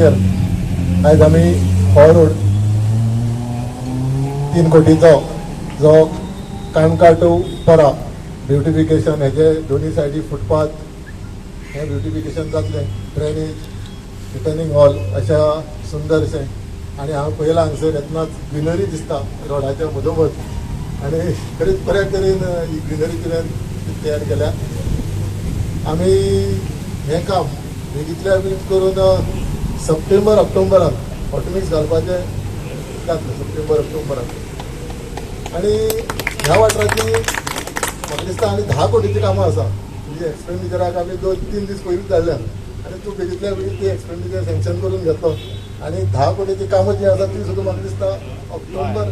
खातीर आयज आमी हो रोड 3 कोटीचो जो काणका टू परा ब्युटिफिकेशन हेजे दोनी सायडी फुटपाथ हे ब्युटिफिकेशन जातलें, ड्रेनेज, रिटर्निंग हॉल अशा सुंदरशें. आनी हांव पळयलां हांगसर येतनाच ग्रिनरी दिसता रोडाच्या मदोमद आनी खरेंच बऱ्या तरेन ही ग्रिनरी कितें तयार केल्या. आमी हें काम बेगींतल्या बेगीन करून सप्टेंबर ऑक्टोबराक हॉटमिक्स घालपाचें जातलें, सप्टेंबर ऑक्टोबराक. आनी ह्या वाठाराची म्हाका दिसता आनी 10 कोटीची कामां आसा. म्हणजे एक्सपेंडिचराक आमी 2-3 दीस पयलींच धाडल्या आनी तूं बेगींतल्या बेगीन ती एक्सपेंडिचर सँक्शन करून घेतलो आनी 10 कोटीची कामां जी आसा ती सुद्दां म्हाका दिसता ऑक्टोबर,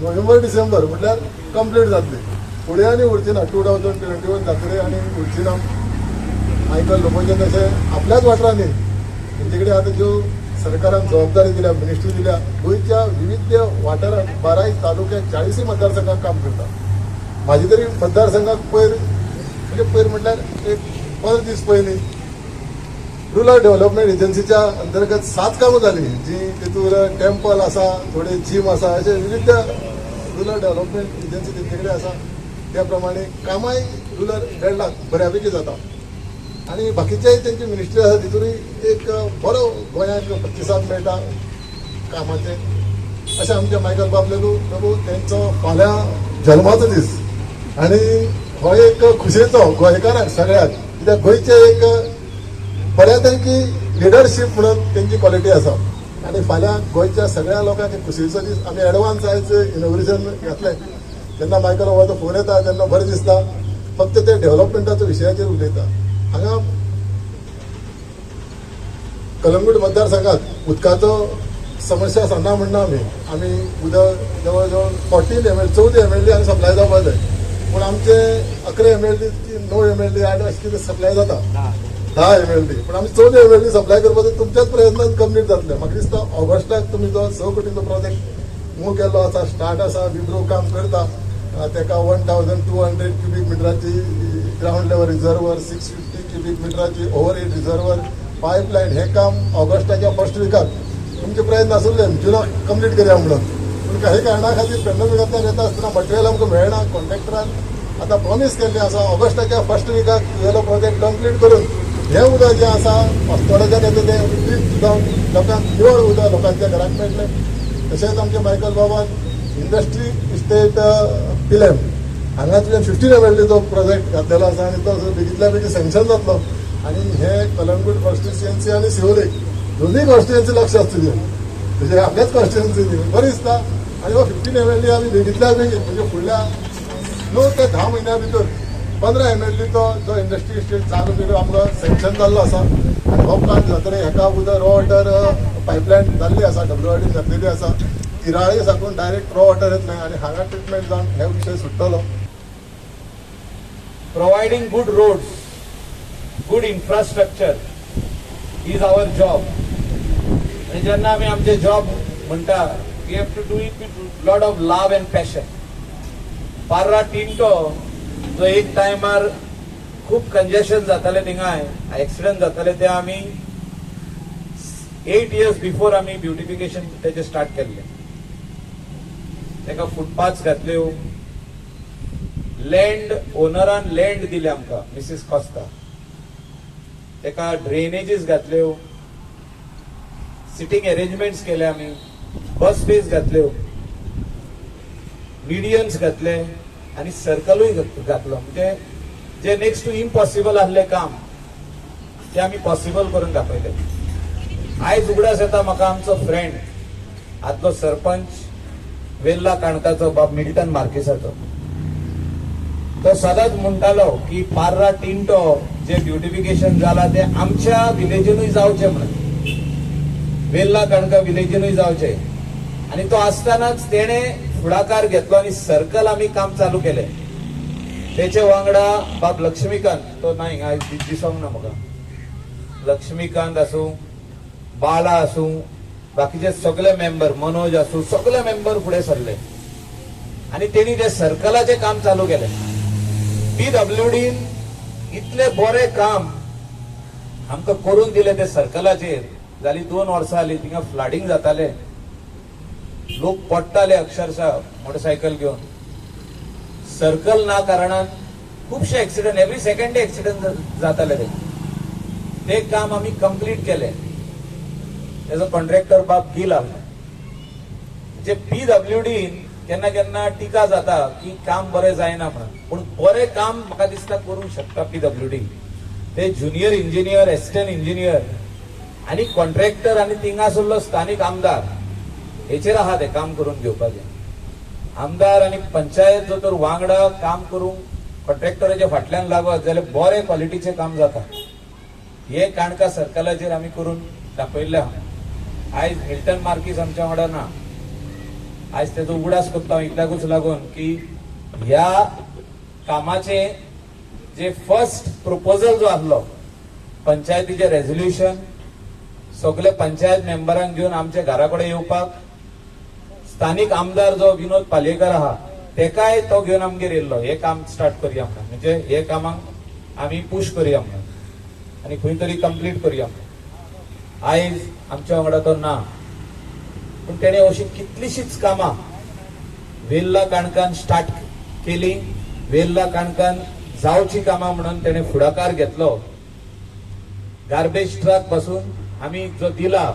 नोव्हेंबर, डिसेंबर म्हटल्यार कंप्लीट जातली. फुडें आनी उरची ना, 2021 जातली आनी उरची ना. मायकल लोबोचेन तशें आपल्याच वाठारांनी तेंचे कडेन आतां ज्यो सरकारान जबाबदारी दिल्या, मिनिस्ट्री दिल्या, गोंयच्या विविध वाठारांत 12 तालुक्यात 40 मतदारसंघात काम करता. म्हाजे तरी मतदारसंघाक पयर म्हटल्यार एक 15 दीस पयलीं रुरल डेव्हलपमेंट एजन्सीच्या अंतर्गत 7 कामां जाली, जी तितूर टेम्पल आसा, थोडे जिम आसा, अशे विविध रुरल डेव्हलपमेंट एजन्सी तेंचे कडेन आसा. त्या प्रमाणे कामांय रुरल बेल्टाक बऱ्यापैकी जाता. आनी बाकीचेय तेंची मिनिस्ट्री आसा तितूरय एक बरो गोंयाक प्रतिसाद मेळटा कामाचे. अशें आमचे मायकल बाबू तेंचो फाल्यां जल्माचो दीस आनी हो एक खुशेचो गोंयकारांक सगळ्याक, कित्याक गोंयचे एक बऱ्यापैकी लिडरशीप म्हणून तेंची क्वॉलिटी आसा. आनी फाल्यां गोंयच्या सगळ्या लोकांक एक खुशेचो दीस. आमी एडवान्स आयज इनॉग्रेशन घेतलें. जेन्ना मायकल बाबाचो फोन येता तेन्ना बरें दिसता. फक्त ते डेव्हलपमेंटाच्या विशयाचेर उलयता. हांगा कलंगूट मतदारसंघात उदकाचो समस्या सांगना म्हणना आमी उदक जवळ जवळ 14 MLD आनी सप्लाय जावपाक जाय. पूण आमचे 11 MLD 9 MLD 8 अशें कितें सप्लाय जाता, 10 MLD. पूण आमी 14 MLD सप्लाय करपाचो तुमच्याच प्रयत्नान कंप्लीट जातलें. म्हाका दिसता ऑगस्टाक तुमी जो 6 कोटीचो प्रोजेक्ट मूव केल्लो आसा, स्टार्ट आसा, विब्रो काम करता. तेका 1200 क्युबिक मिटराची ग्राउंड लेवल रिजर्वर, 650 क्युबिक मिटराची ओव्हरहेड रिजर्वर, पायपलायन, हें काम ऑगस्टाच्या फर्स्ट विकाक तुमचे प्रयत्न आसुल्ले जुनाक कंप्लीट करया म्हणून. पूण काही कारणां खातीर पॅन्डेमिकांतल्यान येता आसतना मटेरियल आमकां मेळना. कॉन्ट्रॅक्टरान आतां प्रॉमीस केल्लें आसा ऑगस्टाच्या फर्स्ट विकाक तुगेलो प्रोजेक्ट कंप्लीट करून हें उदक जें आसा हॉस्पिटलाच्यान येता तें ट्रीट जावन लोकांक निवळ उदक लोकांच्या घराक मेळटलें. तशेंच आमच्या मायकल बाबान इंडस्ट्री इस्टेट पिलेम हांगातल्यान 15 MLDचो प्रोजेक्ट घातलेलो आसा आनी तो बेगींतल्या बेगीन सँक्शन जातलो. आनी हे कलंगूट कॉन्स्टिट्युएन्सी आनी शिवोले दोनूय कॉन्स्टिट्युएन्सी लक्ष आसतली. म्हणजे आपल्याच कॉन्स्टिट्युएन्सी बरें दिसता. आनी हो 15 MLD आमी बेगींतल्या बेगीन म्हणजे फुडल्या 9 ते 10 म्हयन्या भितर 15 MLDचो जो इंडस्ट्री इस्टेट चालू केलो आमकां सँक्शन जाल्लो आसा. आनी हो प्लांट जातकीर हेका उदक रॉ वॉटर पायपलायन जाल्ली आसा, WRD घातलेली आसा. तिराळी साकून डायरेक्ट रॉ वॉटर येतलें आनी हांगा ट्रिटमेंट जावन हे विशय सुट्टलो. Providing good roads, good infrastructure is our job. आणि जेन्ना आमी आमचे जॉब म्हणटा we have to do it with lot of love and passion. Parra Tinto जो एक टायमार खूप कंजेशन जाताले थिंगाय एक्सिडेंट जाताले ते आमी 8 years बिफोर आमी ब्युटिफिकेशन तेचे स्टार्ट केल्ले. तेका फुटपाथ्स घातल्यो, लँड ओनरान लँड दिले आमकां मिसीस कॉस्ता. तेका ड्रेनेजीस घातल्यो, सिटींग अरेंजमेंट्स केले आमी, बस स्पेस घातल्यो, मिडियन्स घातले आनी सर्कलूय घातलो. म्हणजे जे नेक्स्ट टू इम्पॉसिबल आसले काम ते आमी पॉसिबल करून दाखयले. आयज उगडास येता म्हाका आमचो फ्रेंड आदलो सरपंच वेल्ला काणकाचो बाब मिल्टन मार्केसाचो. तो सदांच म्हणटालो की पार्रा टिंटो जे ब्युटिफिकेशन जाला ते आमच्या विलेजीनूय जावचे म्हणून, वेल्ला काणका विलेजीनूय जावचे. आणि तो आसतानाच तेणे फुडाकार घेतलो आनी सर्कल आमी काम चालू केले. तेचे वांगडा बाब लक्ष्मीकांत, तो नाही आयज दिसोंक ना म्हाका, लक्ष्मीकांत आसूं, बाला आसूं, बाकीचे सगळे मेंबर, मनोज आसूं, सगळे मेंबर फुडें सरले आनी तेणी ते सर्कलाचे काम चालू केले. PWDन इतले बरे काम आमकां करून दिले ते सर्कलाचेर जाली 2 वर्सां जाली थिंगा फ्लडिंग जाताले, लोक पडटाले अक्षरशः मोटरसायकल घेवन. सर्कल ना कारणान खुबशे ऍक्सिडेंट, एव्हरी सेकंड ऍक्सिडेंट जाताले ते काम आम्ही कंप्लीट केले. त्याचा कॉन्ट्रॅक्टर बाब गिल आसलो. जे PWD केन्ना केन्ना टिका जाता की काम बरें जायना म्हणून, पूण बरें काम म्हाका दिसता करूंक शकता PWD. ते ज्युनियर इंजिनियर, असिस्टंट इंजिनियर आणि कॉन्ट्रॅक्टर आणि थिंगासरलो स्थानिक आमदार हेचेर आहा ते काम करून घेवपाचें. आमदार आणि पंचायत जर तर वांगडा काम करूंक कॉन्ट्रॅक्टराच्या फाटल्यान लागत जाल्यार बरें क्वॉलिटीचें काम जाता. हे काणका सर्कलाचेर आमी करून दाखयल्लें आहा. आयज मिल्टन मार्कीस आमच्या वांगडा ना. आज तेजो उगडास करता हांव इतल्याकूच लागून की ह्या कामाचे जे फर्स्ट प्रपोजल जो आसलो पंचायतीचे रेझोल्युशन, सगळे पंचायत मेंबरांक घेवन आमच्या घरा कडेन येवपाक स्थानिक आमदार जो विनोद पालयेकर आहा तेकाय तो घेवन आमगेर येयल्लो. हे काम स्टार्ट करया म्हणून, म्हणजे हे कामाक आमी पुश करया म्हणून आनी खंय तरी कंप्लीट करया म्हणून. आयज आमच्या वांगडा तो ना, पण तेणे अशी कितलीशीच कामां वेल्ला काणकान स्टार्ट केली. वेल्ला काणकान जावची कामां म्हणून तेणे फुडाकार घेतलो. गार्बेज ट्रक पासून आमी जो दिला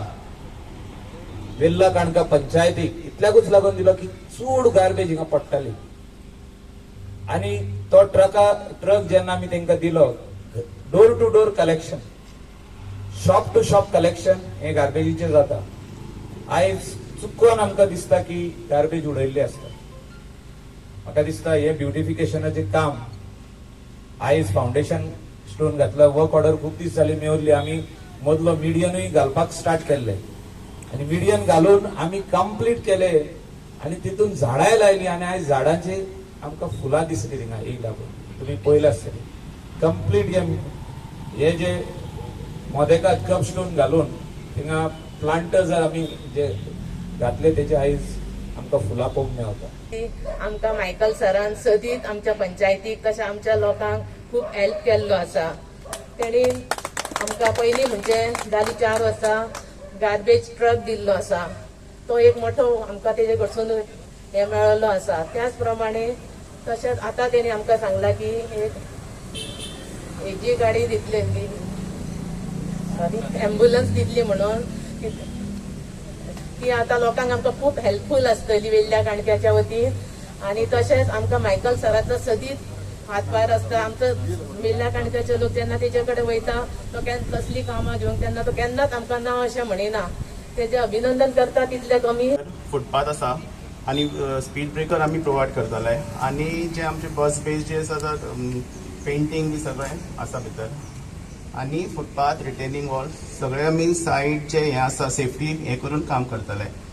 वेल्ला काणका पंचायतीक इतल्याकूच लागून दिलो की चूड गार्बेज हिंगा पडटाली. आणि तो ट्रक जेन्ना आमी तांकां दिलो, door to door collection, shop to shop collection हे गार्बेजीचे जाता. आयज चुकोन आमकां दिसता की गार्बेज उडयल्ली आसता. म्हाका दिसता हे ब्युटिफिकेशनाचे काम आयज फाउंडेशन स्टोन घातला. वर्क ऑर्डर खूप दीस जाली मेवरली. आमी मदलो मिडियनूय घालपाक स्टार्ट केल्ले आणि मिडियन घालून आमी कंप्लीट केले आणि तितून झाडांय लायली. आणि आयज झाडांचे आमकां फुलां दिसली थिंगा एक लागून तुमी पळयला आसतली. कंप्लीट हे जे मोदेकात कप स्टोन घालून थिंगा प्लांटर्स आमी जे घातले तेचे आयज आमकां फुलां पळोवंक मेळटा. आमकां मायकल सरान सदीत आमच्या पंचायतीक तशें आमच्या लोकांक खूब हेल्प केल्लो आसा. तेणी आमकां पयलीं म्हणजे जाली 4 वर्सां गार्बेज ट्रक दिल्लो आसा. तो एक मोठो आमकां तेजे कडसून हे मेळिल्लो आसा. त्याच प्रमाणे तशेंच आतां तेणी आमकां सांगला की एक जी गाडी दितली, एम्ब्युलन्स दितली म्हणून ती आता लोकांक आमकां खूब हेल्पफूल आसतली वेल्ल्या काणक्याच्या वतीन. आणि तशेंच आमकां मायकल सराचो सदीत हातभार आसता. आमचो वेल्ल्या काणक्याचे लोक जेन्ना तेजे कडेन वयता तो कसली कामां घेवंक तेन्ना तो केन्नाच आमकां ना अशें म्हणिना. तेजें अभिनंदन करता तितलें कमी. फुटपाथ आसा आणि स्पीड ब्रेकर आम्ही प्रोवायड करतले. आणि जे आमचे बस बेस जे आसा पेंटिंग बी सगळें आसा भितर. आणि फुटपाथ, रिटेनिंग वॉल सगळे आमी सायड जे हें आसा सेफ्टी हें करून काम करतले.